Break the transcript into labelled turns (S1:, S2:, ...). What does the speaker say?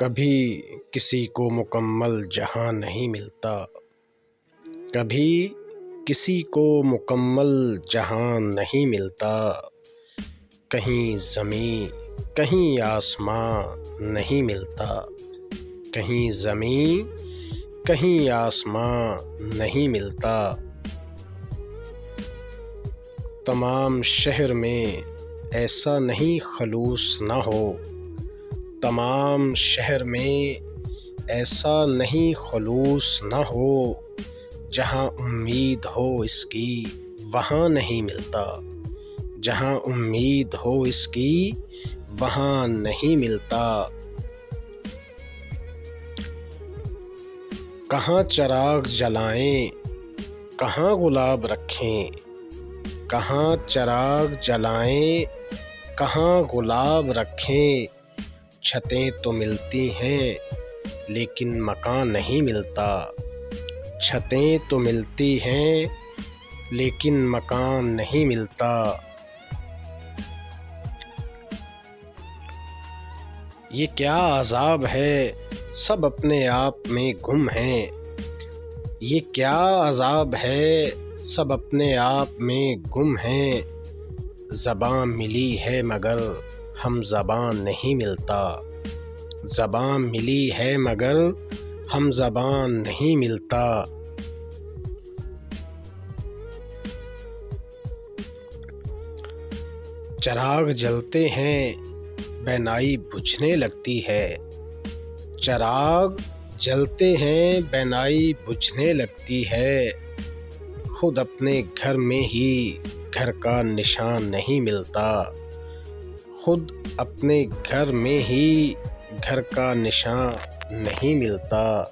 S1: کبھی کسی کو مکمل جہاں نہیں ملتا، کبھی کسی کو مکمل جہاں نہیں ملتا، کہیں زمین کہیں آسمان نہیں ملتا، کہیں زمین کہیں آسمان نہیں ملتا۔ تمام شہر میں ایسا نہیں خلوص نہ ہو، تمام شہر میں ایسا نہیں خلوص نہ ہو، جہاں امید ہو اس کی وہاں نہیں ملتا، جہاں امید ہو اس کی وہاں نہیں ملتا۔ کہاں چراغ جلائیں کہاں گلاب رکھیں، کہاں چراغ جلائیں کہاں گلاب رکھیں، چھتیں تو ملتی ہیں لیکن مکان نہیں ملتا، چھتیں تو ملتی ہیں لیکن مکان نہیں ملتا۔ یہ کیا عذاب ہے سب اپنے آپ میں گم ہیں، یہ کیا عذاب ہے سب اپنے آپ میں گم ہیں، زباں ملی ہے مگر ہم زباں نہیں ملتا، زباں ملی ہے مگر ہم زباں نہیں ملتا۔ چراغ جلتے ہیں بینائی بجھنے لگتی ہے، چراغ جلتے ہیں بینائی بجھنے لگتی ہے، خود اپنے گھر میں ہی گھر کا نشان نہیں ملتا، خود اپنے گھر میں ہی گھر کا نشان نہیں ملتا۔